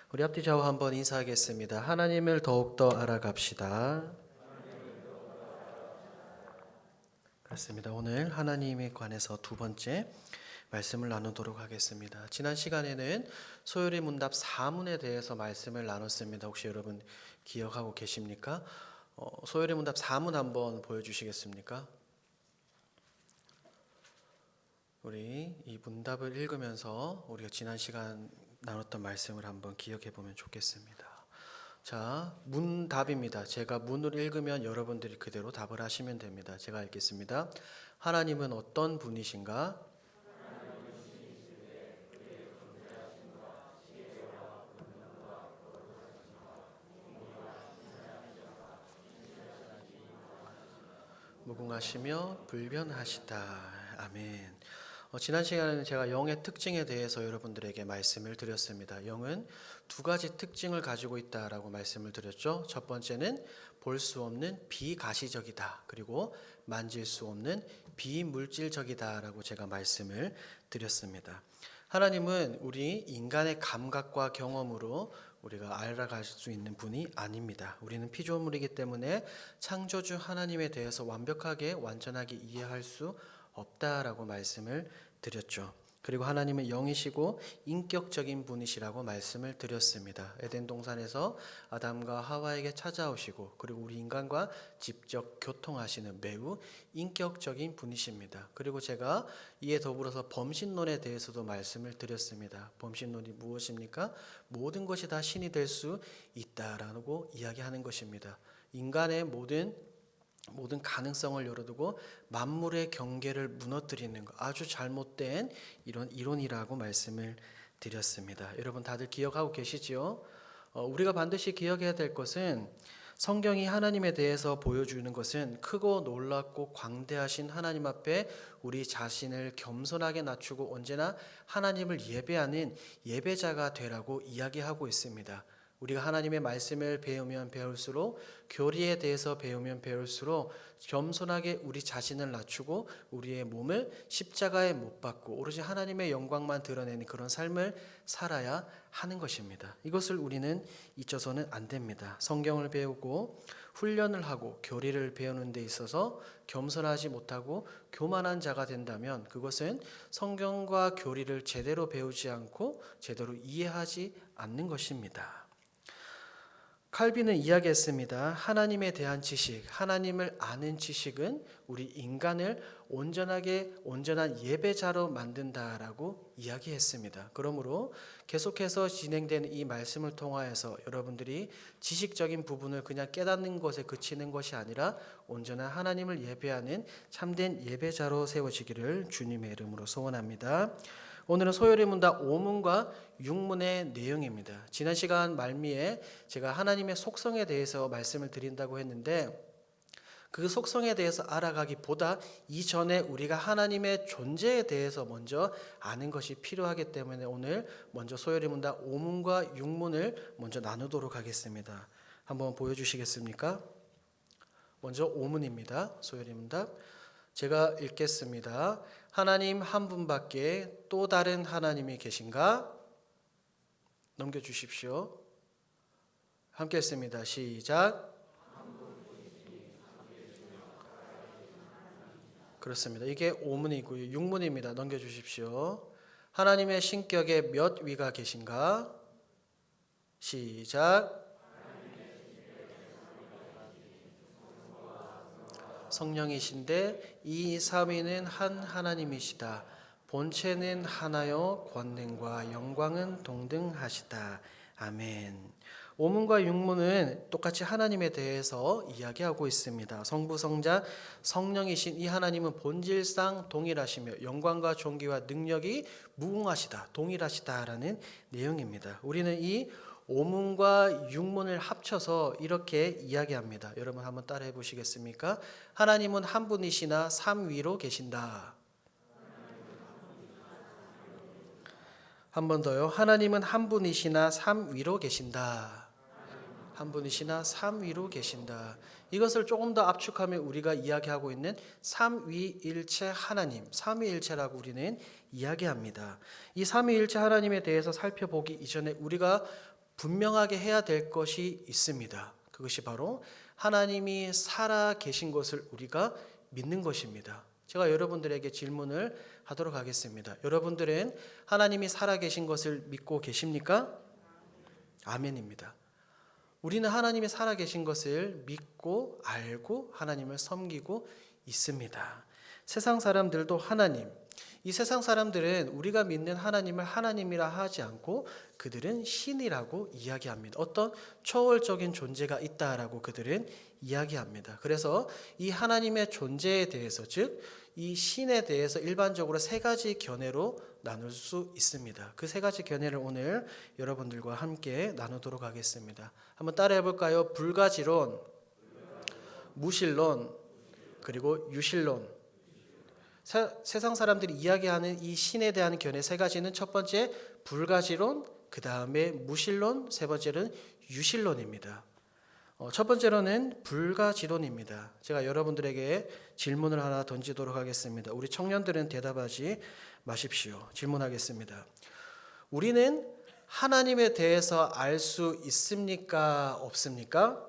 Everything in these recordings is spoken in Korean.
우리 앞뒤 좌우 한번 인사하겠습니다. 하나님을 더욱더 알아갑시다. 그렇습니다. 오늘 하나님에 관해서 두 번째 말씀을 나누도록 하겠습니다. 지난 시간에는 소요리 문답 4문에 대해서 말씀을 나눴습니다. 혹시 여러분 기억하고 계십니까? 소요리 문답 4문 한번 보여주시겠습니까? 우리 이 문답을 읽으면서 우리가 지난 시간 나눴던 말씀을 한번 기억해 보면 좋겠습니다. 자, 문답입니다. 제가 문을 읽으면 여러분들이 그대로 답을 하시면 됩니다. 제가 읽겠습니다. 하나님은 어떤 분이신가? 무궁하시며 불변하시다. 아멘. 지난 시간에는 제가 영의 특징에 대해서 여러분들에게 말씀을 드렸습니다. 영은 두 가지 특징을 가지고 있다라고 말씀을 드렸죠. 첫 번째는 볼 수 없는 비가시적이다. 그리고 만질 수 없는 비물질적이다라고 제가 말씀을 드렸습니다. 하나님은 우리 인간의 감각과 경험으로 우리가 알아갈 수 있는 분이 아닙니다. 우리는 피조물이기 때문에 창조주 하나님에 대해서 완벽하게 완전하게 이해할 수 없다라고 말씀을 드렸죠. 그리고 하나님은 영이시고 인격적인 분이시라고 말씀을 드렸습니다. 에덴 동산에서 아담과 하와에게 찾아오시고 그리고 우리 인간과 직접 교통하시는 매우 인격적인 분이십니다. 그리고 제가 이에 더불어서 범신론에 대해서도 말씀을 드렸습니다. 범신론이 무엇입니까? 모든 것이 다 신이 될 수 있다라고 이야기하는 것입니다. 인간의 모든 가능성을 열어두고 만물의 경계를 무너뜨리는 것, 아주 잘못된 이런 이론이라고 말씀을 드렸습니다. 여러분 다들 기억하고 계시지요? 우리가 반드시 기억해야 될 것은 성경이 하나님에 대해서 보여주는 것은 크고 놀랍고 광대하신 하나님 앞에 우리 자신을 겸손하게 낮추고 언제나 하나님을 예배하는 예배자가 되라고 이야기하고 있습니다. 우리가 하나님의 말씀을 배우면 배울수록, 교리에 대해서 배우면 배울수록 겸손하게 우리 자신을 낮추고 우리의 몸을 십자가에 못 박고 오로지 하나님의 영광만 드러내는 그런 삶을 살아야 하는 것입니다. 이것을 우리는 잊어서는 안 됩니다. 성경을 배우고 훈련을 하고 교리를 배우는 데 있어서 겸손하지 못하고 교만한 자가 된다면 그것은 성경과 교리를 제대로 배우지 않고 제대로 이해하지 않는 것입니다. 칼빈은 이야기했습니다. 하나님에 대한 지식, 하나님을 아는 지식은 우리 인간을 온전한 예배자로 만든다라고 이야기했습니다. 그러므로 계속해서 진행되는 이 말씀을 통하여서 여러분들이 지식적인 부분을 그냥 깨닫는 것에 그치는 것이 아니라 온전한 하나님을 예배하는 참된 예배자로 세워지기를 주님의 이름으로 소원합니다. 오늘은 소요리 문답 5문과 6문의 내용입니다. 지난 시간 말미에 제가 하나님의 속성에 대해서 말씀을 드린다고 했는데 그 속성에 대해서 알아가기보다 이전에 우리가 하나님의 존재에 대해서 먼저 아는 것이 필요하기 때문에 오늘 먼저 소요리 문답 5문과 6문을 먼저 나누도록 하겠습니다. 한번 보여주시겠습니까? 먼저 5문입니다. 소요리 문답. 제가 읽겠습니다. 하나님 한 분밖에 또 다른 하나님이 계신가? 넘겨주십시오. 함께 했습니다. 시작. 그렇습니다. 이게 5문이고요. 6문입니다. 넘겨주십시오. 하나님의 신격에 몇 위가 계신가? 시작. 성령이신데 이 삼위는 한 하나님이시다. 본체는 하나요 권능과 영광은 동등하시다. 아멘. 5문과 6문은 똑같이 하나님에 대해서 이야기하고 있습니다. 성부, 성자, 성령이신 이 하나님은 본질상 동일하시며 영광과 존귀와 능력이 무궁하시다, 동일하시다라는 내용입니다. 우리는 이 5문과 6문을 합쳐서 이렇게 이야기합니다. 여러분 한번 따라해 보시겠습니까? 하나님은 한 분이시나 삼위로 계신다. 한 번 더요. 하나님은 한 분이시나 삼위로 계신다. 한 분이시나 삼위로 계신다. 이것을 조금 더 압축하면 우리가 이야기하고 있는 삼위일체 하나님, 삼위일체라고 우리는 이야기합니다. 이 삼위일체 하나님에 대해서 살펴보기 이전에 우리가 분명하게 해야 될 것이 있습니다. 그것이 바로 하나님이 살아 계신 것을 우리가 믿는 것입니다. 제가 여러분들에게 질문을 하도록 하겠습니다. 여러분들은 하나님이 살아 계신 것을 믿고 계십니까? 아멘입니다. 우리는 하나님이 살아 계신 것을 믿고 알고 하나님을 섬기고 있습니다. 세상 사람들도 하나님, 이 세상 사람들은 우리가 믿는 하나님을 하나님이라 하지 않고 그들은 신이라고 이야기합니다. 어떤 초월적인 존재가 있다라고 그들은 이야기합니다. 그래서 이 하나님의 존재에 대해서, 즉 이 신에 대해서 일반적으로 세 가지 견해로 나눌 수 있습니다. 그 세 가지 견해를 오늘 여러분들과 함께 나누도록 하겠습니다. 한번 따라해 볼까요? 불가지론, 무신론, 그리고 유신론. 세상 사람들이 이야기하는 이 신에 대한 견해 세 가지는 첫 번째 불가지론, 그 다음에 무신론, 세 번째는 유신론입니다. 첫 번째로는 불가지론입니다. 제가 여러분들에게 질문을 하나 던지도록 하겠습니다. 우리 청년들은 대답하지 마십시오. 질문하겠습니다. 우리는 하나님에 대해서 알 수 있습니까? 없습니까?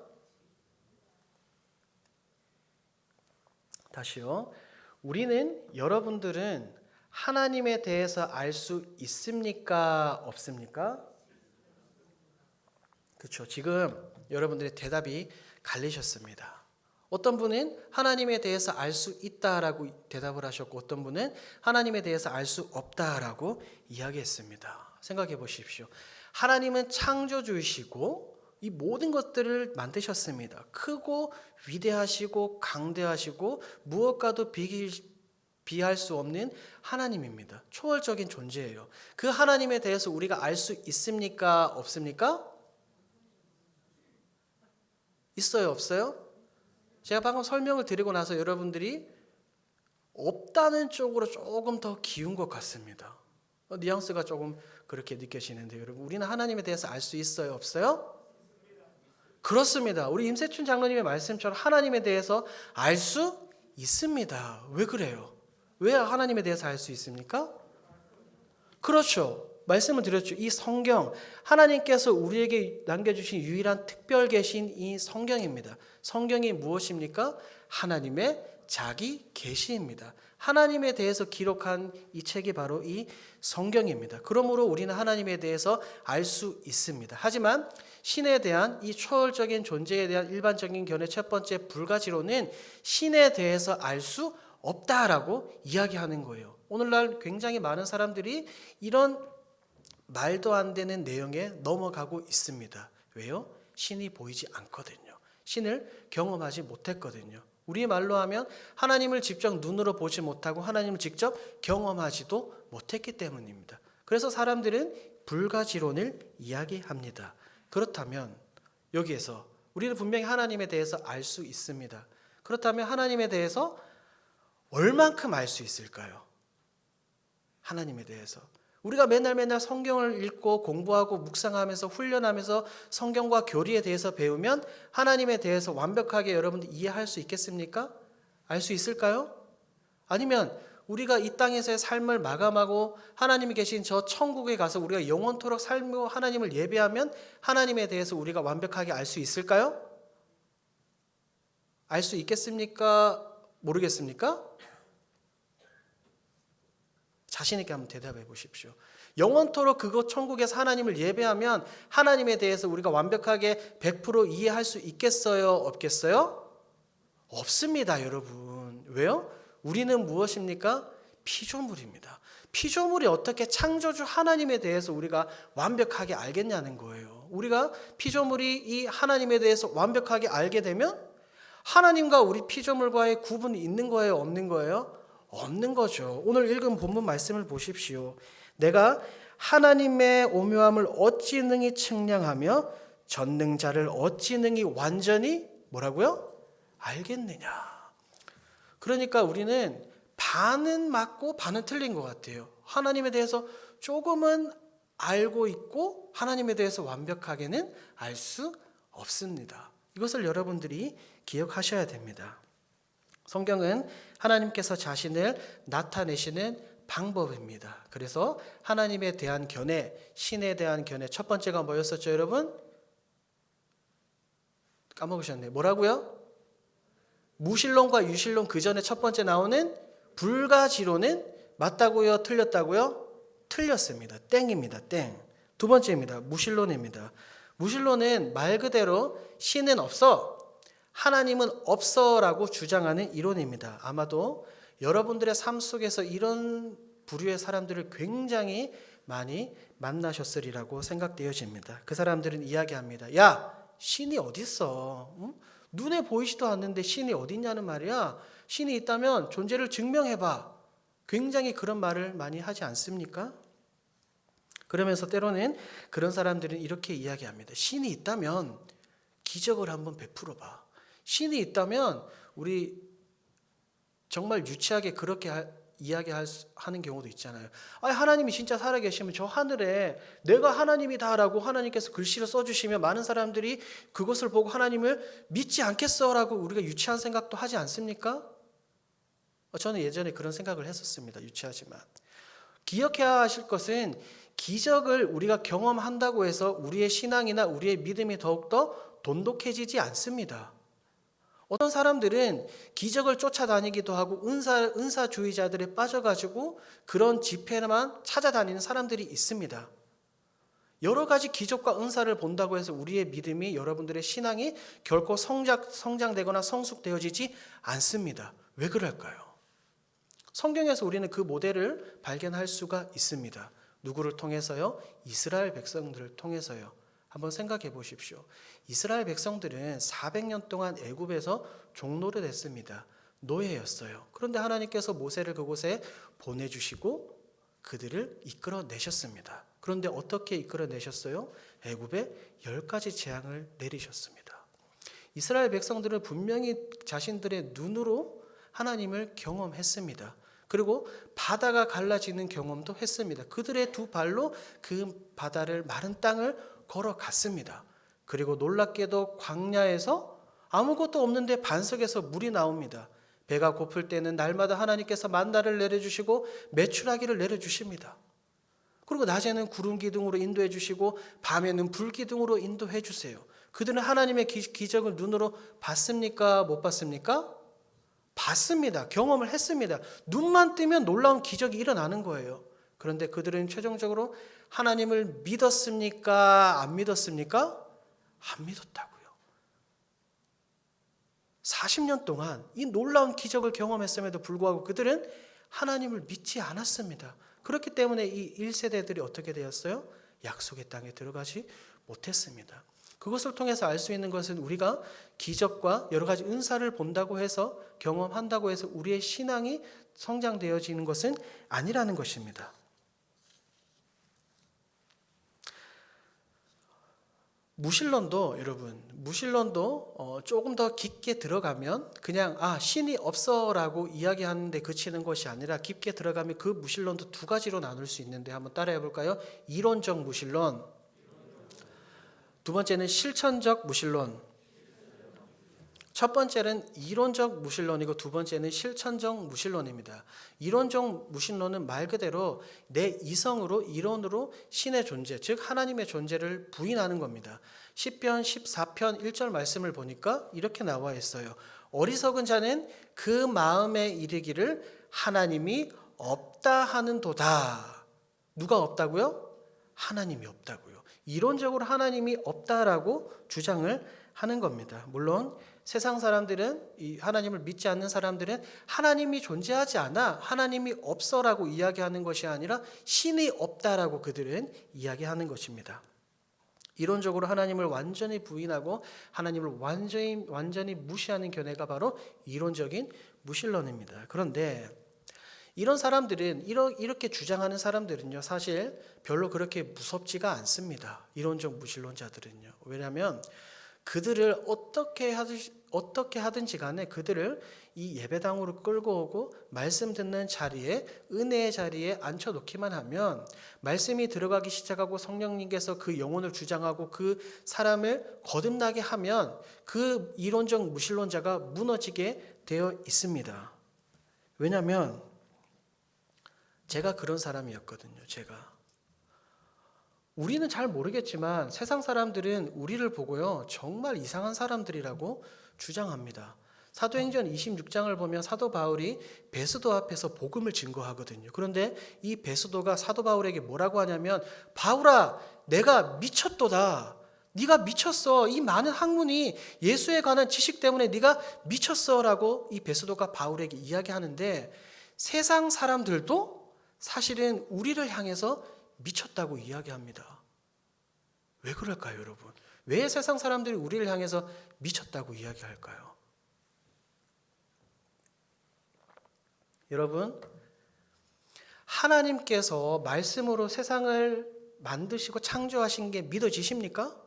다시요. 우리는, 여러분들은 하나님에 대해서 알 수 있습니까? 없습니까? 그렇죠. 지금 여러분들의 대답이 갈리셨습니다. 어떤 분은 하나님에 대해서 알 수 있다라고 대답을 하셨고 어떤 분은 하나님에 대해서 알 수 없다라고 이야기했습니다. 생각해 보십시오. 하나님은 창조주이시고 이 모든 것들을 만드셨습니다. 크고 위대하시고 강대하시고 무엇과도 비할 수 없는 하나님입니다. 초월적인 존재예요. 그 하나님에 대해서 우리가 알 수 있습니까? 없습니까? 있어요? 없어요? 제가 방금 설명을 드리고 나서 여러분들이 없다는 쪽으로 조금 더 기운 것 같습니다. 뉘앙스가 조금 그렇게 느껴지는데 여러분, 우리는 하나님에 대해서 알 수 있어요? 없어요? 그렇습니다. 우리 임세춘 장로님의 말씀처럼 하나님에 대해서 알 수 있습니다. 왜 그래요? 왜 하나님에 대해서 알 수 있습니까? 그렇죠. 말씀을 드렸죠. 이 성경, 하나님께서 우리에게 남겨주신 유일한 특별 계신 이 성경입니다. 성경이 무엇입니까? 하나님의 자기 계시입니다. 하나님에 대해서 기록한 이 책이 바로 이 성경입니다. 그러므로 우리는 하나님에 대해서 알 수 있습니다. 하지만 신에 대한 이 초월적인 존재에 대한 일반적인 견해 첫 번째 불가지론은 신에 대해서 알 수 없다라고 이야기하는 거예요. 오늘날 굉장히 많은 사람들이 이런 말도 안 되는 내용에 넘어가고 있습니다. 왜요? 신이 보이지 않거든요. 신을 경험하지 못했거든요. 우리 말로 하면 하나님을 직접 눈으로 보지 못하고 하나님을 직접 경험하지도 못했기 때문입니다. 그래서 사람들은 불가지론을 이야기합니다. 그렇다면 여기에서 우리는 분명히 하나님에 대해서 알 수 있습니다. 그렇다면 하나님에 대해서 얼만큼 알 수 있을까요? 하나님에 대해서. 우리가 맨날 성경을 읽고 공부하고 묵상하면서 훈련하면서 성경과 교리에 대해서 배우면 하나님에 대해서 완벽하게 여러분들 이해할 수 있겠습니까? 알 수 있을까요? 아니면 우리가 이 땅에서의 삶을 마감하고 하나님이 계신 저 천국에 가서 우리가 영원토록 살며 하나님을 예배하면 하나님에 대해서 우리가 완벽하게 알 수 있을까요? 알 수 있겠습니까? 모르겠습니까? 자신 있게 한번 대답해 보십시오. 영원토록 그곳 천국에서 하나님을 예배하면 하나님에 대해서 우리가 완벽하게 100% 이해할 수 있겠어요? 없겠어요? 없습니다, 여러분. 왜요? 우리는 무엇입니까? 피조물입니다. 피조물이 어떻게 창조주 하나님에 대해서 우리가 완벽하게 알겠냐는 거예요. 우리가 피조물이 이 하나님에 대해서 완벽하게 알게 되면 하나님과 우리 피조물과의 구분이 있는 거예요? 없는 거예요? 없는 거죠. 오늘 읽은 본문 말씀을 보십시오. 내가 하나님의 오묘함을 어찌 능히 측량하며 전능자를 어찌 능히 완전히 뭐라고요? 알겠느냐. 그러니까 우리는 반은 맞고 반은 틀린 것 같아요. 하나님에 대해서 조금은 알고 있고 하나님에 대해서 완벽하게는 알 수 없습니다. 이것을 여러분들이 기억하셔야 됩니다. 성경은 하나님께서 자신을 나타내시는 방법입니다. 그래서 하나님에 대한 견해, 신에 대한 견해, 첫 번째가 뭐였었죠, 여러분? 까먹으셨네요. 뭐라고요? 무신론과 유신론, 그 전에 첫 번째 나오는 불가지론은 맞다고요? 틀렸다고요? 틀렸습니다. 땡입니다. 땡. 두 번째입니다. 무신론입니다. 무신론은 말 그대로 신은 없어, 하나님은 없어라고 주장하는 이론입니다. 아마도 여러분들의 삶 속에서 이런 부류의 사람들을 굉장히 많이 만나셨으리라고 생각되어집니다. 그 사람들은 이야기합니다. 야, 신이 어디 있어? 응? 눈에 보이지도 않는데 신이 어디 있냐는 말이야. 신이 있다면 존재를 증명해봐. 굉장히 그런 말을 많이 하지 않습니까? 그러면서 때로는 그런 사람들은 이렇게 이야기합니다. 신이 있다면 기적을 한번 베풀어봐. 신이 있다면 우리 정말 유치하게 그렇게 이야기하는 경우도 있잖아요. 하나님이 진짜 살아계시면 저 하늘에 내가 하나님이다라고 하나님께서 글씨를 써주시면 많은 사람들이 그것을 보고 하나님을 믿지 않겠어라고 우리가 유치한 생각도 하지 않습니까? 저는 예전에 그런 생각을 했었습니다. 유치하지만. 기억해야 하실 것은 기적을 우리가 경험한다고 해서 우리의 신앙이나 우리의 믿음이 더욱더 돈독해지지 않습니다. 어떤 사람들은 기적을 쫓아다니기도 하고 은사주의자들에 빠져가지고 그런 집회만 찾아다니는 사람들이 있습니다. 여러 가지 기적과 은사를 본다고 해서 우리의 믿음이, 여러분들의 신앙이 결코 성장되거나 성숙되어지지 않습니다. 왜 그럴까요? 성경에서 우리는 그 모델을 발견할 수가 있습니다. 누구를 통해서요? 이스라엘 백성들을 통해서요. 한번 생각해 보십시오. 이스라엘 백성들은 400년 동안 애굽에서 종노릇 했습니다. 노예였어요. 그런데 하나님께서 모세를 그곳에 보내주시고 그들을 이끌어내셨습니다. 그런데 어떻게 이끌어내셨어요? 애굽에 10가지 재앙을 내리셨습니다. 이스라엘 백성들은 분명히 자신들의 눈으로 하나님을 경험했습니다. 그리고 바다가 갈라지는 경험도 했습니다. 그들의 두 발로 그 바다를, 마른 땅을 걸어갔습니다. 그리고 놀랍게도 광야에서 아무것도 없는데 반석에서 물이 나옵니다. 배가 고플 때는 날마다 하나님께서 만나를 내려주시고 메추라기를 내려주십니다. 그리고 낮에는 구름 기둥으로 인도해 주시고 밤에는 불 기둥으로 인도해 주세요. 그들은 하나님의 기적을 눈으로 봤습니까? 못 봤습니까? 봤습니다. 경험을 했습니다. 눈만 뜨면 놀라운 기적이 일어나는 거예요. 그런데 그들은 최종적으로 하나님을 믿었습니까? 안 믿었습니까? 안 믿었다고요. 40년 동안 이 놀라운 기적을 경험했음에도 불구하고 그들은 하나님을 믿지 않았습니다. 그렇기 때문에 이 1세대들이 어떻게 되었어요? 약속의 땅에 들어가지 못했습니다. 그것을 통해서 알 수 있는 것은 우리가 기적과 여러 가지 은사를 본다고 해서, 경험한다고 해서 우리의 신앙이 성장되어지는 것은 아니라는 것입니다. 무신론도 여러분, 무신론도 조금 더 깊게 들어가면 그냥 신이 없어라고 이야기하는데 그치는 것이 아니라, 깊게 들어가면 그 무신론도 두 가지로 나눌 수 있는데 한번 따라해 볼까요? 이론적 무신론, 두 번째는 실천적 무신론. 첫 번째는 이론적 무신론이고 두 번째는 실천적 무신론입니다. 이론적 무신론은 말 그대로 내 이성으로, 이론으로 신의 존재, 즉 하나님의 존재를 부인하는 겁니다. 시편 14편 1절 말씀을 보니까 이렇게 나와 있어요. 어리석은 자는 그 마음에 이르기를 하나님이 없다 하는도다. 누가 없다고요? 하나님이 없다고요. 이론적으로 하나님이 없다라고 주장을 하는 겁니다. 물론 세상 사람들은, 이 하나님을 믿지 않는 사람들은 하나님이 존재하지 않아, 하나님이 없어라고 이야기하는 것이 아니라 신이 없다라고 그들은 이야기하는 것입니다. 이론적으로 하나님을 완전히 부인하고 하나님을 완전히 무시하는 견해가 바로 이론적인 무신론입니다. 그런데 이런 사람들은, 이렇게 주장하는 사람들은요, 사실 별로 그렇게 무섭지가 않습니다. 이론적 무신론자들은요. 왜냐하면 그들을 어떻게 하든지 간에 그들을 이 예배당으로 끌고 오고 말씀 듣는 자리에, 은혜의 자리에 앉혀놓기만 하면, 말씀이 들어가기 시작하고 성령님께서 그 영혼을 주장하고 그 사람을 거듭나게 하면 그 이론적 무신론자가 무너지게 되어 있습니다. 왜냐하면 제가 그런 사람이었거든요. 우리는 잘 모르겠지만 세상 사람들은 우리를 보고요, 정말 이상한 사람들이라고 주장합니다. 사도행전 26장을 보면 사도 바울이 베스도 앞에서 복음을 증거하거든요. 그런데 이 베스도가 사도 바울에게 뭐라고 하냐면, 바울아, 내가 미쳤도다. 네가 미쳤어. 이 많은 학문이 예수에 관한 지식 때문에 네가 미쳤어라고 이 베스도가 바울에게 이야기하는데, 세상 사람들도 사실은 우리를 향해서 미쳤다고 이야기합니다. 왜 그럴까요, 여러분? 왜 세상 사람들이 우리를 향해서 미쳤다고 이야기할까요? 여러분, 하나님께서 말씀으로 세상을 만드시고 창조하신 게 믿어지십니까?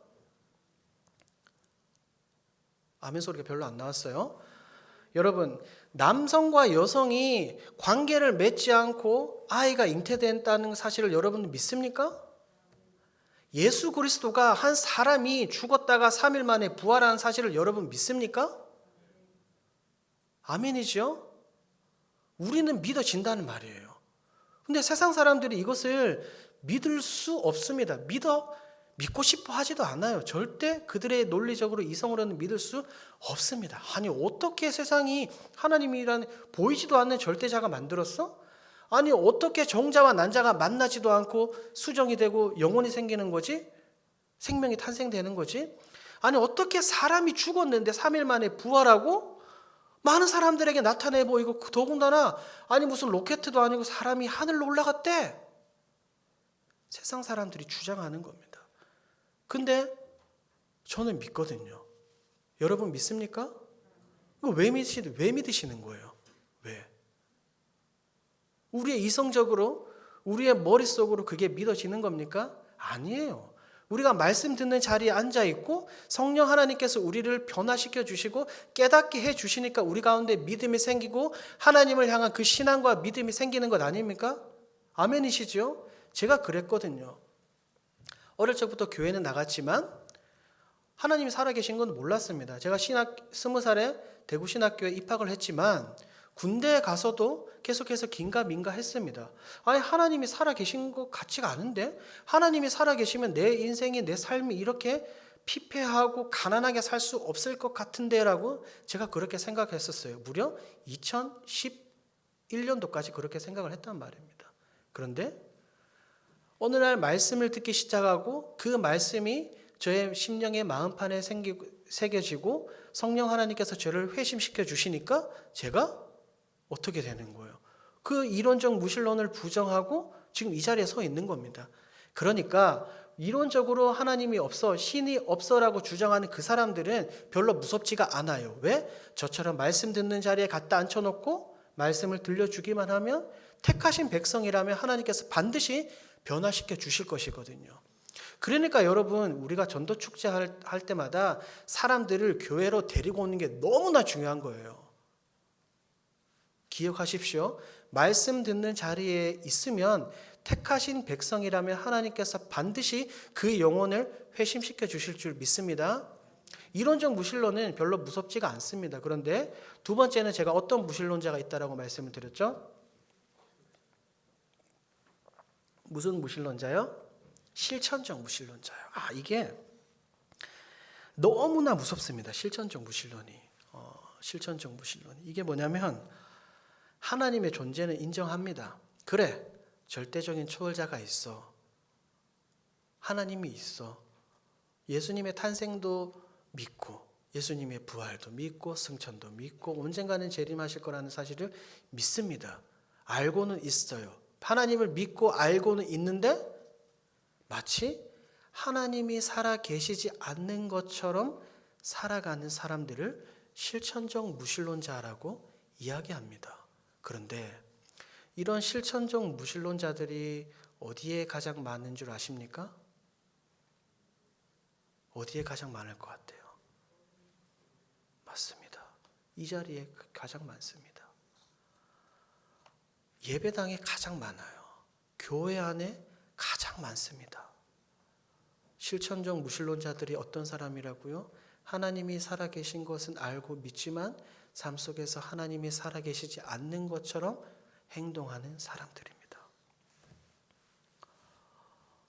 아멘 소리가 별로 안 나왔어요. 여러분, 남성과 여성이 관계를 맺지 않고 아이가 잉태된다는 사실을 여러분 믿습니까? 예수 그리스도가 한 사람이 죽었다가 3일 만에 부활한 사실을 여러분 믿습니까? 아멘이죠? 우리는 믿어진다는 말이에요. 근데 세상 사람들이 이것을 믿을 수 없습니다. 믿고 싶어 하지도 않아요. 절대 그들의 논리적으로 이성으로는 믿을 수 없습니다. 아니, 어떻게 세상이 하나님이라는 보이지도 않는 절대자가 만들었어? 아니, 어떻게 정자와 난자가 만나지도 않고 수정이 되고 영혼이 생기는 거지? 생명이 탄생되는 거지? 아니, 어떻게 사람이 죽었는데 3일 만에 부활하고 많은 사람들에게 나타내 보이고, 더군다나 아니 무슨 로켓도 아니고 사람이 하늘로 올라갔대. 세상 사람들이 주장하는 겁니다. 근데 저는 믿거든요. 여러분 믿습니까? 이거 왜 믿으시는 거예요? 왜? 우리의 이성적으로, 우리의 머릿속으로 그게 믿어지는 겁니까? 아니에요. 우리가 말씀 듣는 자리에 앉아 있고 성령 하나님께서 우리를 변화시켜 주시고 깨닫게 해 주시니까 우리 가운데 믿음이 생기고 하나님을 향한 그 신앙과 믿음이 생기는 것 아닙니까? 아멘이시죠? 제가 그랬거든요. 어릴 적부터 교회는 나갔지만 하나님이 살아계신 건 몰랐습니다. 제가 20살에 대구 신학교에 입학을 했지만 군대에 가서도 계속해서 긴가민가 했습니다. 아니, 하나님이 살아계신 것 같지가 않은데? 하나님이 살아계시면 내 인생이, 내 삶이 이렇게 피폐하고 가난하게 살 수 없을 것 같은데 라고 제가 그렇게 생각했었어요. 무려 2011년도까지 그렇게 생각을 했단 말입니다. 그런데 어느 날 말씀을 듣기 시작하고 그 말씀이 저의 심령의 마음판에 새겨지고 성령 하나님께서 저를 회심시켜 주시니까 제가 어떻게 되는 거예요? 그 이론적 무신론을 부정하고 지금 이 자리에 서 있는 겁니다. 그러니까 이론적으로 하나님이 없어, 신이 없어라고 주장하는 그 사람들은 별로 무섭지가 않아요. 왜? 저처럼 말씀 듣는 자리에 갖다 앉혀놓고 말씀을 들려주기만 하면 택하신 백성이라면 하나님께서 반드시 변화시켜 주실 것이거든요. 그러니까 여러분, 우리가 전도축제 할 때마다 사람들을 교회로 데리고 오는 게 너무나 중요한 거예요. 기억하십시오. 말씀 듣는 자리에 있으면 택하신 백성이라면 하나님께서 반드시 그 영혼을 회심시켜 주실 줄 믿습니다. 이론적 무신론은 별로 무섭지가 않습니다. 그런데 두 번째는 제가 어떤 무신론자가 있다라고 말씀을 드렸죠? 무슨 무신론자요? 실천적 무신론자요. 이게 너무나 무섭습니다. 실천적 무신론이. 실천적 무신론이. 이게 뭐냐면 하나님의 존재는 인정합니다. 그래, 절대적인 초월자가 있어. 하나님이 있어. 예수님의 탄생도 믿고, 예수님의 부활도 믿고, 승천도 믿고, 언젠가는 재림하실 거라는 사실을 믿습니다. 알고는 있어요. 하나님을 믿고 알고는 있는데 마치 하나님이 살아 계시지 않는 것처럼 살아가는 사람들을 실천적 무신론자라고 이야기합니다. 그런데 이런 실천적 무신론자들이 어디에 가장 많은 줄 아십니까? 어디에 가장 많을 것 같아요? 맞습니다. 이 자리에 가장 많습니다. 예배당에 가장 많아요. 교회 안에 가장 많습니다. 실천적 무신론자들이 어떤 사람이라고요? 하나님이 살아계신 것은 알고 믿지만 삶 속에서 하나님이 살아계시지 않는 것처럼 행동하는 사람들입니다.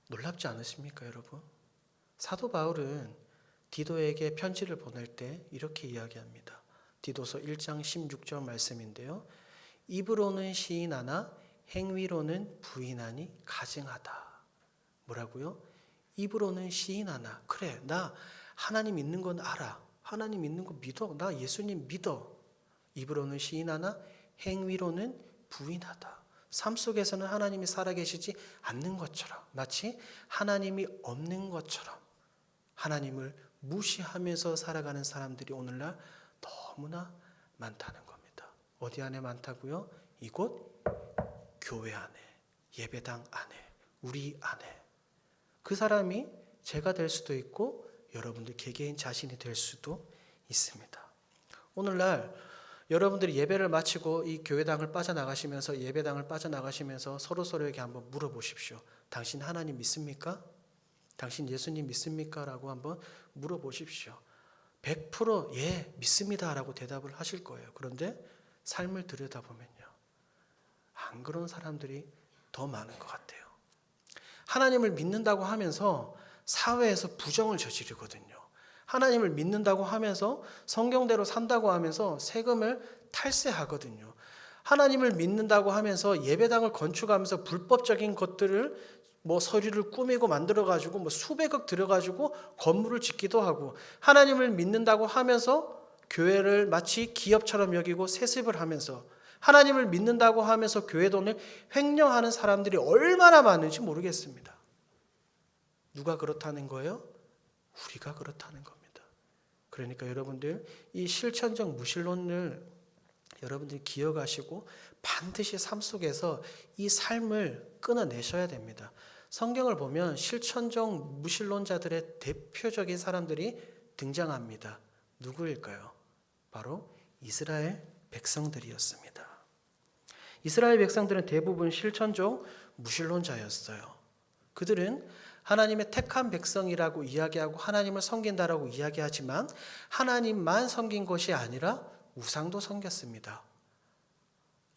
놀랍지 않으십니까, 여러분? 사도 바울은 디도에게 편지를 보낼 때 이렇게 이야기합니다. 디도서 1장 16절 말씀인데요. 입으로는 시인하나 행위로는 부인하니 가증하다. 뭐라고요? 입으로는 시인하나. 그래, 나 하나님 있는 건 알아. 하나님 있는 거 믿어. 나 예수님 믿어. 입으로는 시인하나 행위로는 부인하다. 삶 속에서는 하나님이 살아계시지 않는 것처럼, 마치 하나님이 없는 것처럼 하나님을 무시하면서 살아가는 사람들이 오늘날 너무나 많다는 겁니다. 어디 안에 많다고요? 이곳 교회 안에, 예배당 안에, 우리 안에. 그 사람이 제가 될 수도 있고 여러분들 개개인 자신이 될 수도 있습니다. 오늘날 여러분들이 예배를 마치고 이 교회당을 빠져나가시면서 예배당을 빠져나가시면서 서로서로에게 한번 물어보십시오. 당신 하나님 믿습니까? 당신 예수님 믿습니까? 라고 한번 물어보십시오. 100% 예, 믿습니다 라고 대답을 하실 거예요. 그런데 삶을 들여다보면요, 안 그런 사람들이 더 많은 것 같아요. 하나님을 믿는다고 하면서 사회에서 부정을 저지르거든요. 하나님을 믿는다고 하면서 성경대로 산다고 하면서 세금을 탈세하거든요. 하나님을 믿는다고 하면서 예배당을 건축하면서 불법적인 것들을 서류를 꾸미고 만들어가지고 수백억 들여가지고 건물을 짓기도 하고, 하나님을 믿는다고 하면서 교회를 마치 기업처럼 여기고 세습을 하면서, 하나님을 믿는다고 하면서 교회 돈을 횡령하는 사람들이 얼마나 많은지 모르겠습니다. 누가 그렇다는 거예요? 우리가 그렇다는 겁니다. 그러니까 여러분들 이 실천적 무신론을 여러분들이 기억하시고 반드시 삶 속에서 이 삶을 끊어내셔야 됩니다. 성경을 보면 실천적 무신론자들의 대표적인 사람들이 등장합니다. 누구일까요? 바로 이스라엘 백성들이었습니다. 이스라엘 백성들은 대부분 실천적 무신론자였어요. 그들은 하나님의 택한 백성이라고 이야기하고 하나님을 섬긴다라고 이야기하지만 하나님만 섬긴 것이 아니라 우상도 섬겼습니다.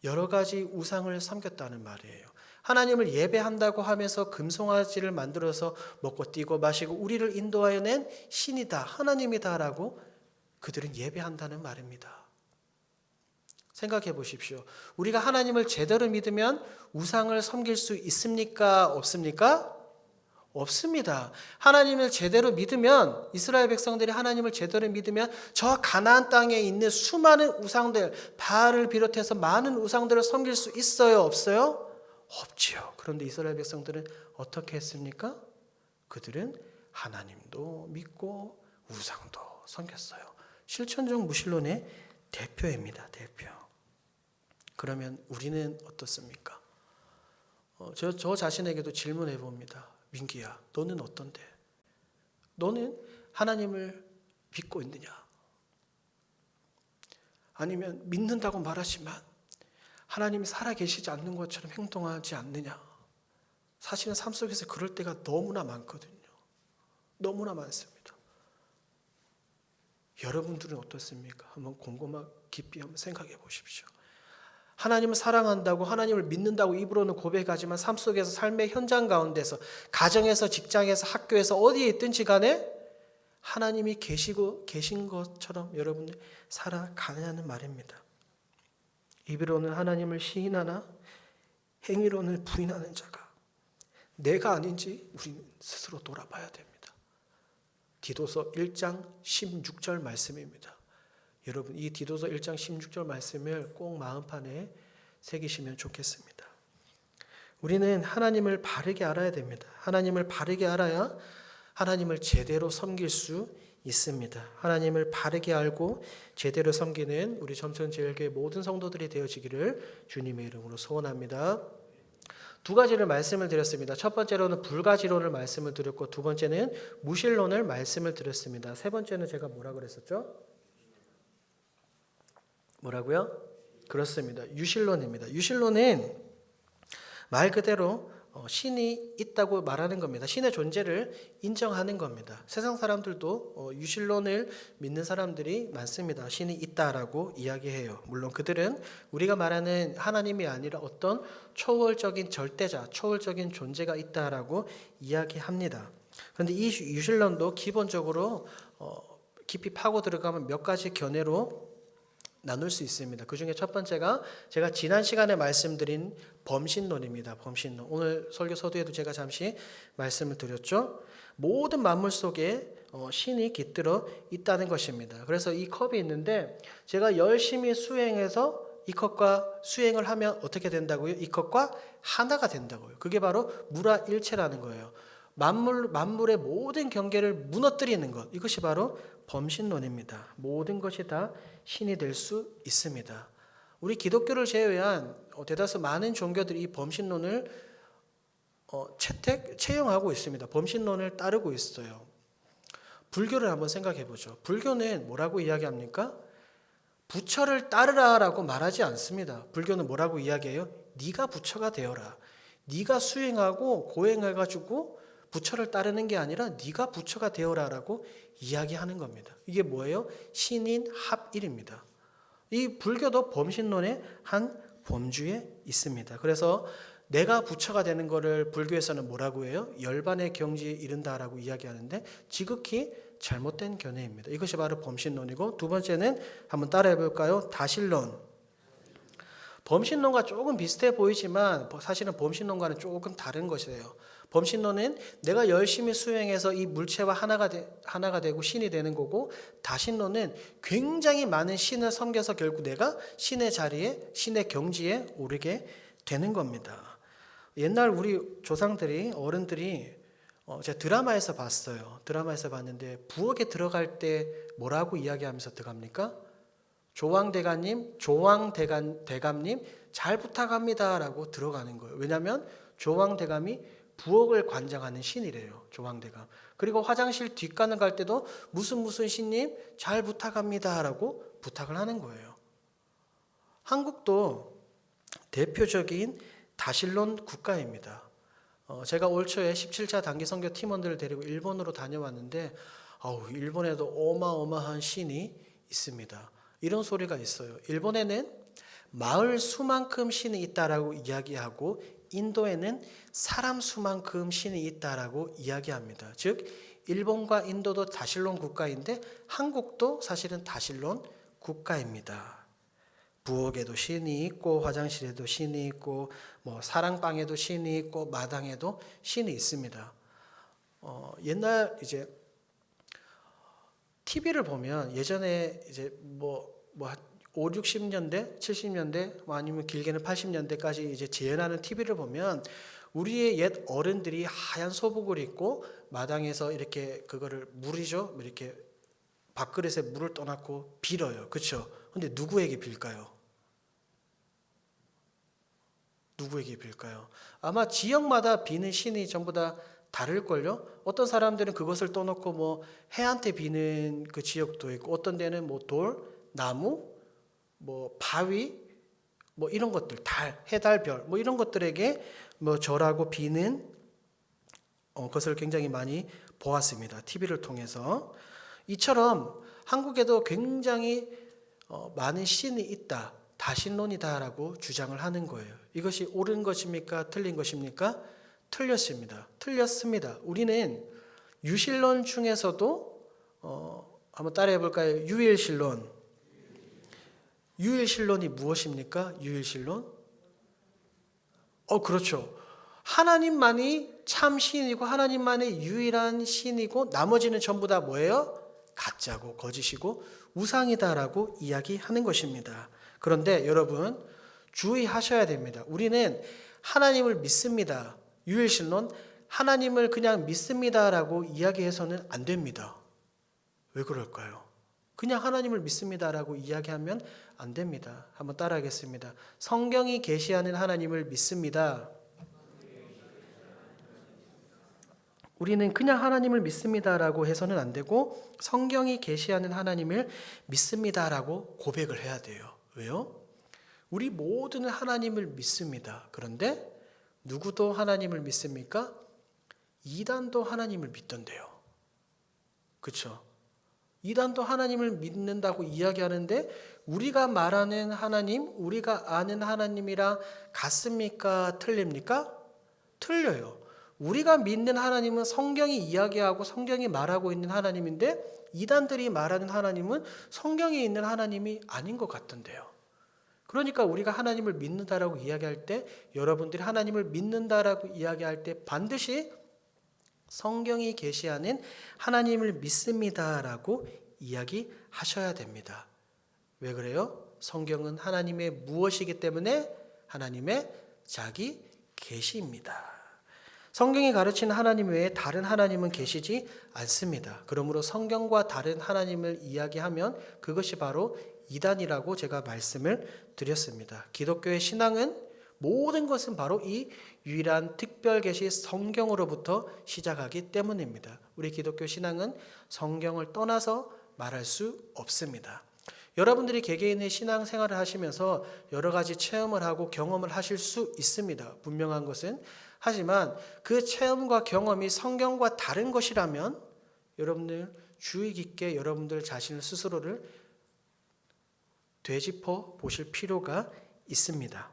여러 가지 우상을 섬겼다는 말이에요. 하나님을 예배한다고 하면서 금송아지를 만들어서 먹고 뛰고 마시고 우리를 인도하여 낸 신이다, 하나님이다라고 그들은 예배한다는 말입니다. 생각해 보십시오. 우리가 하나님을 제대로 믿으면 우상을 섬길 수 있습니까? 없습니까? 없습니다. 하나님을 제대로 믿으면, 이스라엘 백성들이 하나님을 제대로 믿으면 저 가나안 땅에 있는 수많은 우상들, 바알을 비롯해서 많은 우상들을 섬길 수 있어요? 없어요? 없지요. 그런데 이스라엘 백성들은 어떻게 했습니까? 그들은 하나님도 믿고 우상도 섬겼어요. 실천적 무신론의 대표입니다. 대표. 그러면 우리는 어떻습니까? 저 자신에게도 질문해 봅니다. 민기야, 너는 어떤데? 너는 하나님을 믿고 있느냐? 아니면 믿는다고 말하지만 하나님이 살아계시지 않는 것처럼 행동하지 않느냐? 사실은 삶 속에서 그럴 때가 너무나 많거든요. 너무나 많습니다. 여러분들은 어떻습니까? 한번 곰곰하게 깊이 한번 생각해 보십시오. 하나님을 사랑한다고, 하나님을 믿는다고 입으로는 고백하지만 삶 속에서 삶의 현장 가운데서, 가정에서, 직장에서, 학교에서 어디에 있든지 간에 하나님이 계신 것처럼 여러분들 살아가냐는 말입니다. 입으로는 하나님을 시인하나 행위로는 부인하는 자가 내가 아닌지 우리는 스스로 돌아봐야 됩니다. 디도서 1장 16절 말씀입니다. 여러분, 이 디도서 1장 16절 말씀을 꼭 마음판에 새기시면 좋겠습니다. 우리는 하나님을 바르게 알아야 됩니다. 하나님을 바르게 알아야 하나님을 제대로 섬길 수 있습니다. 하나님을 바르게 알고 제대로 섬기는 우리 점천제일교회 모든 성도들이 되어지기를 주님의 이름으로 소원합니다. 두 가지를 말씀을 드렸습니다. 첫 번째로는 불가지론을 말씀을 드렸고, 두 번째는 무신론을 말씀을 드렸습니다. 세 번째는 제가 뭐라 그랬었죠? 뭐라고요? 그렇습니다. 유신론입니다. 유신론은 말 그대로 신이 있다고 말하는 겁니다. 신의 존재를 인정하는 겁니다. 세상 사람들도 유신론을 믿는 사람들이 많습니다. 신이 있다라고 이야기해요. 물론 그들은 우리가 말하는 하나님이 아니라 어떤 초월적인 절대자, 초월적인 존재가 있다라고 이야기합니다. 그런데 이 유신론도 기본적으로 깊이 파고 들어가면 몇 가지 견해로 나눌 수 있습니다. 그 중에 첫 번째가 제가 지난 시간에 말씀드린 범신론입니다. 범신론. 오늘 설교 서두에도 제가 잠시 말씀을 드렸죠. 모든 만물 속에 신이 깃들어 있다는 것입니다. 그래서 이 컵이 있는데 제가 열심히 수행해서 이 컵과 수행을 하면 어떻게 된다고요? 이 컵과 하나가 된다고요. 그게 바로 무라일체라는 거예요. 만물의 모든 경계를 무너뜨리는 것. 이것이 바로 범신론입니다. 모든 것이 다 신이 될 수 있습니다. 우리 기독교를 제외한 대다수 많은 종교들이 이 범신론을 채용하고 있습니다. 범신론을 따르고 있어요. 불교를 한번 생각해 보죠. 불교는 뭐라고 이야기합니까? 부처를 따르라라고 말하지 않습니다. 불교는 뭐라고 이야기해요? 네가 부처가 되어라. 네가 수행하고 고행해가지고 부처를 따르는 게 아니라 네가 부처가 되어라라고 이야기하는 겁니다. 이게 뭐예요? 신인 합일입니다. 이 불교도 범신론의 한 범주에 있습니다. 그래서 내가 부처가 되는 것을 불교에서는 뭐라고 해요? 열반의 경지에 이른다라고 이야기하는데 지극히 잘못된 견해입니다. 이것이 바로 범신론이고, 두 번째는 한번 따라해 볼까요? 다신론. 범신론과 조금 비슷해 보이지만 사실은 범신론과는 조금 다른 것이에요. 범신론은 내가 열심히 수행해서 이 물체와 하나가 되고 신이 되는 거고, 다신론은 굉장히 많은 신을 섬겨서 결국 내가 신의 자리에, 신의 경지에 오르게 되는 겁니다. 옛날 우리 조상들이, 어른들이 제가 드라마에서 봤어요. 드라마에서 봤는데 부엌에 들어갈 때 뭐라고 이야기하면서 들어갑니까? 조왕대감님 잘 부탁합니다라고 들어가는 거예요. 왜냐하면 조왕대감이 부엌을 관장하는 신이래요. 조왕대감. 그리고 화장실 뒷간을 갈 때도 무슨 신님 잘 부탁합니다라고 부탁을 하는 거예요. 한국도 대표적인 다신론 국가입니다. 제가 올 초에 17차 단기 선교 팀원들을 데리고 일본으로 다녀왔는데 일본에도 어마어마한 신이 있습니다. 이런 소리가 있어요. 일본에는 마을 수만큼 신이 있다라고 이야기하고, 인도에는 사람 수만큼 신이 있다라고 이야기합니다. 즉 일본과 인도도 다신론 국가인데 한국도 사실은 다신론 국가입니다. 부엌에도 신이 있고, 화장실에도 신이 있고, 사랑방에도 신이 있고, 마당에도 신이 있습니다. 옛날 이제 TV를 보면 예전에 이제 5, 60년대, 70년대, 아니면 길게는 80년대까지 이제 재현하는 TV를 보면 우리의 옛 어른들이 하얀 소복을 입고 마당에서 이렇게 그거를 물이죠, 이렇게 밥그릇에 물을 떠놓고 빌어요. 그렇죠? 근데 누구에게 빌까요? 누구에게 빌까요? 아마 지역마다 비는 신이 전부 다 다를걸요? 어떤 사람들은 그것을 떠놓고 해한테 비는 그 지역도 있고, 어떤 데는 돌, 나무, 바위, 이런 것들, 달, 해달, 별, 이런 것들에게 절하고 비는 것을 굉장히 많이 보았습니다. TV를 통해서. 이처럼 한국에도 굉장히 많은 신이 있다, 다신론이다라고 주장을 하는 거예요. 이것이 옳은 것입니까? 틀린 것입니까? 틀렸습니다. 우리는 유신론 중에서도 한번 따라해 볼까요? 유일신론. 유일신론이 무엇입니까? 유일신론? 그렇죠. 하나님만이 참 신이고 하나님만이 유일한 신이고 나머지는 전부 다 뭐예요? 가짜고 거짓이고 우상이다라고 이야기하는 것입니다. 그런데 여러분 주의하셔야 됩니다. 우리는 하나님을 믿습니다. 유일신론, 하나님을 그냥 믿습니다라고 이야기해서는 안 됩니다. 왜 그럴까요? 그냥 하나님을 믿습니다라고 이야기하면 안 됩니다. 한번 따라하겠습니다. 성경이 계시하는 하나님을 믿습니다. 우리는 그냥 하나님을 믿습니다라고 해서는 안 되고, 성경이 계시하는 하나님을 믿습니다라고 고백을 해야 돼요. 왜요? 우리 모두는 하나님을 믿습니다. 그런데 누구도 하나님을 믿습니까? 이단도 하나님을 믿던데요. 그렇죠? 이단도 하나님을 믿는다고 이야기하는데 우리가 말하는 하나님, 우리가 아는 하나님이랑 같습니까? 틀립니까? 틀려요. 우리가 믿는 하나님은 성경이 이야기하고 성경이 말하고 있는 하나님인데 이단들이 말하는 하나님은 성경에 있는 하나님이 아닌 것 같던데요. 그러니까 우리가 하나님을 믿는다라고 이야기할 때 여러분들이 하나님을 믿는다라고 이야기할 때 반드시 성경이 계시하는 하나님을 믿습니다라고 이야기하셔야 됩니다. 왜 그래요? 성경은 하나님의 무엇이기 때문에 하나님의 자기 계시입니다. 성경이 가르치는 하나님 외에 다른 하나님은 계시지 않습니다. 그러므로 성경과 다른 하나님을 이야기하면 그것이 바로 이단이라고 제가 말씀을 드렸습니다. 기독교의 신앙은 모든 것은 바로 이 유일한 특별 계시 성경으로부터 시작하기 때문입니다. 우리 기독교 신앙은 성경을 떠나서 말할 수 없습니다. 여러분들이 개개인의 신앙생활을 하시면서 여러 가지 체험을 하고 경험을 하실 수 있습니다. 분명한 것은. 하지만 그 체험과 경험이 성경과 다른 것이라면 여러분들 주의 깊게 여러분들 자신을 스스로를 되짚어 보실 필요가 있습니다.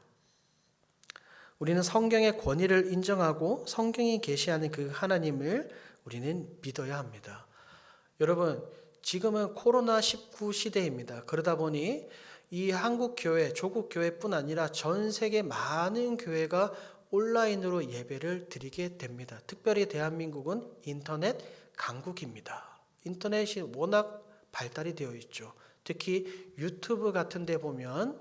우리는 성경의 권위를 인정하고 성경이 계시하는 그 하나님을 우리는 믿어야 합니다. 여러분, 지금은 코로나19 시대입니다. 그러다 보니 이 한국 교회, 조국 교회뿐 아니라 전 세계 많은 교회가 온라인으로 예배를 드리게 됩니다. 특별히 대한민국은 인터넷 강국입니다. 인터넷이 워낙 발달이 되어 있죠. 특히 유튜브 같은 데 보면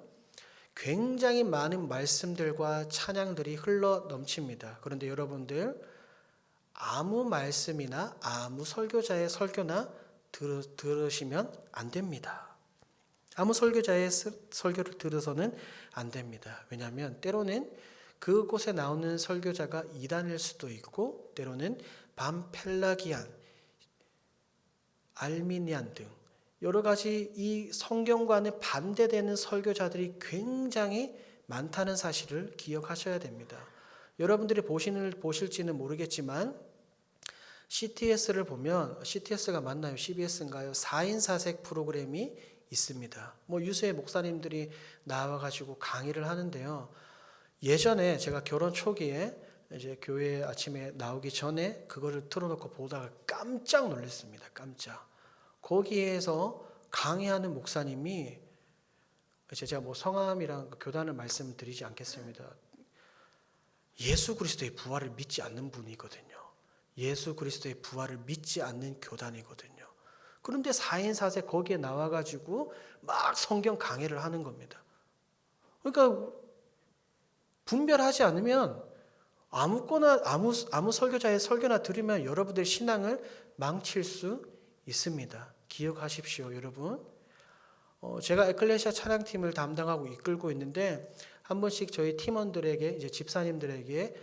굉장히 많은 말씀들과 찬양들이 흘러 넘칩니다. 그런데 여러분들 아무 말씀이나 아무 설교자의 설교나 들으시면 안 됩니다. 아무 설교자의 설교를 들어서는 안 됩니다. 왜냐하면 때로는 그곳에 나오는 설교자가 이단일 수도 있고 때로는 반펠라기안, 알미니안 등 여러 가지 이 성경과는 반대되는 설교자들이 굉장히 많다는 사실을 기억하셔야 됩니다. 여러분들이 보실지는 모르겠지만 CTS를 보면 CTS가 맞나요? CBS인가요? 4인 4색 프로그램이 있습니다. 유수의 목사님들이 나와가지고 강의를 하는데요. 예전에 제가 결혼 초기에 이제 교회 아침에 나오기 전에 그거를 틀어놓고 보다가 깜짝 놀랐습니다. 깜짝. 거기에서 강의하는 목사님이 제가 성함이랑 교단을 말씀드리지 않겠습니다. 예수 그리스도의 부활을 믿지 않는 분이거든요. 예수 그리스도의 부활을 믿지 않는 교단이거든요. 그런데 4인 4색 거기에 나와가지고 막 성경 강의를 하는 겁니다. 그러니까 분별하지 않으면 아무거나 아무 설교자의 설교나 들으면 여러분들 신앙을 망칠 수 있습니다. 기억하십시오, 여러분. 제가 에클레시아 찬양팀을 담당하고 이끌고 있는데 한 번씩 저희 팀원들에게 이제 집사님들에게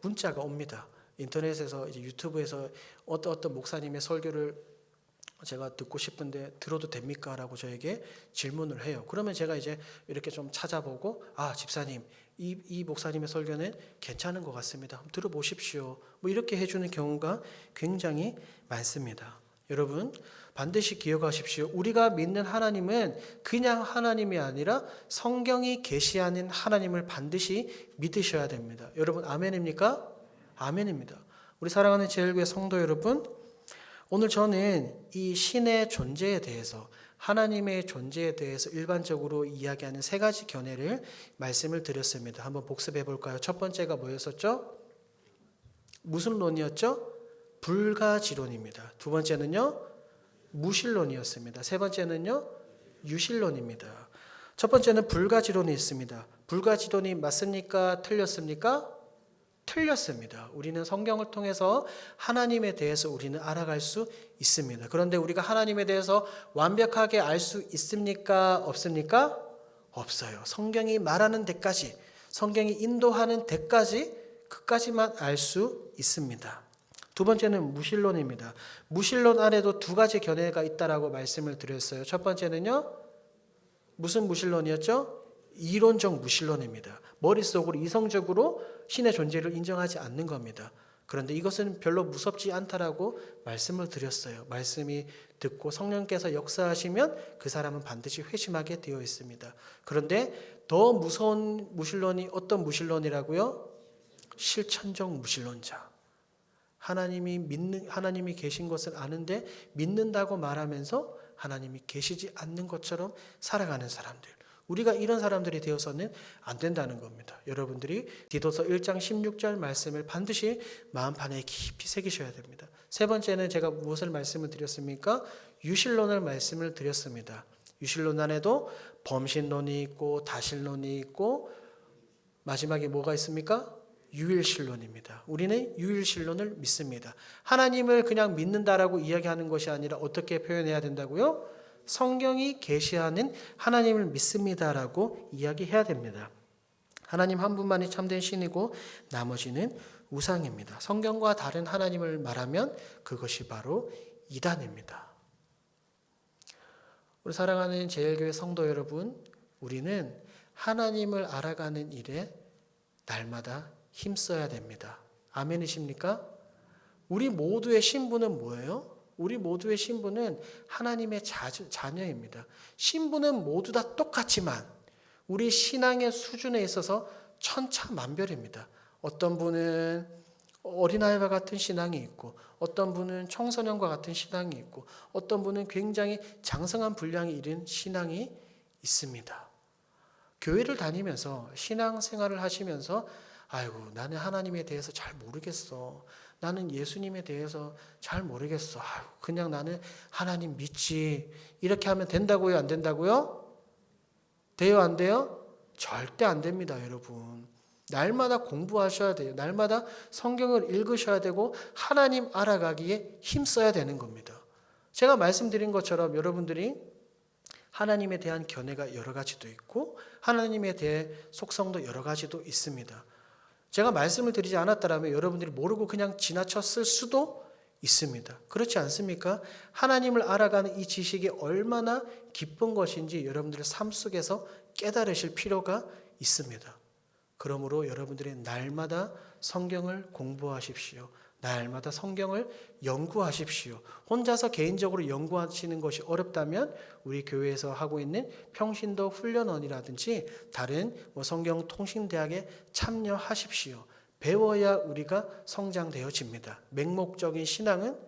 문자가 옵니다. 인터넷에서 이제 유튜브에서 어떤 목사님의 설교를 제가 듣고 싶은데 들어도 됩니까? 라고 저에게 질문을 해요. 그러면 제가 이제 이렇게 좀 찾아보고 집사님 이 목사님의 설교는 괜찮은 것 같습니다. 한번 들어보십시오. 이렇게 해주는 경우가 굉장히 많습니다. 여러분 반드시 기억하십시오. 우리가 믿는 하나님은 그냥 하나님이 아니라 성경이 계시하는 하나님을 반드시 믿으셔야 됩니다. 여러분 아멘입니까? 아멘입니다. 우리 사랑하는 제일교회 성도 여러분, 오늘 저는 이 신의 존재에 대해서 하나님의 존재에 대해서 일반적으로 이야기하는 세 가지 견해를 말씀을 드렸습니다. 한번 복습해 볼까요? 첫 번째가 뭐였었죠? 무슨 론이었죠? 불가지론입니다. 두 번째는요? 무신론이었습니다. 세 번째는요? 유신론입니다. 첫 번째는 불가지론이 있습니다. 불가지론이 맞습니까? 틀렸습니까? 틀렸습니다. 우리는 성경을 통해서 하나님에 대해서 우리는 알아갈 수 있습니다. 그런데 우리가 하나님에 대해서 완벽하게 알 수 있습니까? 없습니까? 없어요. 성경이 말하는 데까지, 성경이 인도하는 데까지, 그까지만 알 수 있습니다. 두 번째는 무신론입니다. 무신론 안에도 두 가지 견해가 있다라고 말씀을 드렸어요. 첫 번째는요, 무슨 무신론이었죠? 이론적 무신론입니다. 머릿속으로 이성적으로 신의 존재를 인정하지 않는 겁니다. 그런데 이것은 별로 무섭지 않다라고 말씀을 드렸어요. 말씀이 듣고 성령께서 역사하시면 그 사람은 반드시 회심하게 되어 있습니다. 그런데 더 무서운 무신론이 어떤 무신론이라고요? 실천적 무신론자. 하나님이 계신 것을 아는데 믿는다고 말하면서 하나님이 계시지 않는 것처럼 살아가는 사람들. 우리가 이런 사람들이 되어서는 안 된다는 겁니다. 여러분들이 디도서 1장 16절 말씀을 반드시 마음판에 깊이 새기셔야 됩니다. 세 번째는 제가 무엇을 말씀을 드렸습니까? 유실론을 말씀을 드렸습니다. 유실론 안에도 범신론이 있고 다신론이 있고 마지막에 뭐가 있습니까? 유일신론입니다. 우리는 유일신론을 믿습니다. 하나님을 그냥 믿는다라고 이야기하는 것이 아니라 어떻게 표현해야 된다고요? 성경이 계시하는 하나님을 믿습니다라고 이야기해야 됩니다. 하나님 한 분만이 참된 신이고 나머지는 우상입니다. 성경과 다른 하나님을 말하면 그것이 바로 이단입니다. 우리 사랑하는 제일교회 성도 여러분, 우리는 하나님을 알아가는 일에 날마다 힘써야 됩니다. 아멘이십니까? 우리 모두의 신분은 뭐예요? 우리 모두의 신분은 하나님의 자녀입니다. 신분은 모두 다 똑같지만 우리 신앙의 수준에 있어서 천차만별입니다. 어떤 분은 어린아이와 같은 신앙이 있고 어떤 분은 청소년과 같은 신앙이 있고 어떤 분은 굉장히 장성한 분량이 이른 신앙이 있습니다. 교회를 다니면서 신앙생활을 하시면서 아이고 나는 하나님에 대해서 잘 모르겠어. 나는 예수님에 대해서 잘 모르겠어. 아이고, 그냥 나는 하나님 믿지. 이렇게 하면 된다고요? 안 된다고요? 돼요? 안 돼요? 절대 안 됩니다, 여러분. 날마다 공부하셔야 돼요. 날마다 성경을 읽으셔야 되고 하나님 알아가기에 힘써야 되는 겁니다. 제가 말씀드린 것처럼 여러분들이 하나님에 대한 견해가 여러 가지도 있고 하나님에 대해 속성도 여러 가지도 있습니다. 제가 말씀을 드리지 않았다면 여러분들이 모르고 그냥 지나쳤을 수도 있습니다. 그렇지 않습니까? 하나님을 알아가는 이 지식이 얼마나 기쁜 것인지 여러분들의 삶 속에서 깨달으실 필요가 있습니다. 그러므로 여러분들이 날마다 성경을 공부하십시오. 날마다 성경을 연구하십시오. 혼자서 개인적으로 연구하시는 것이 어렵다면 우리 교회에서 하고 있는 평신도 훈련원이라든지 다른 성경 통신대학에 참여하십시오. 배워야 우리가 성장되어집니다. 맹목적인 신앙은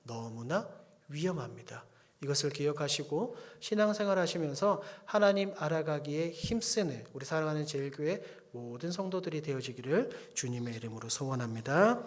너무나 위험합니다. 이것을 기억하시고 신앙생활 하시면서 하나님 알아가기에 힘쓰는 우리 사랑하는 제일교회 모든 성도들이 되어지기를 주님의 이름으로 소원합니다.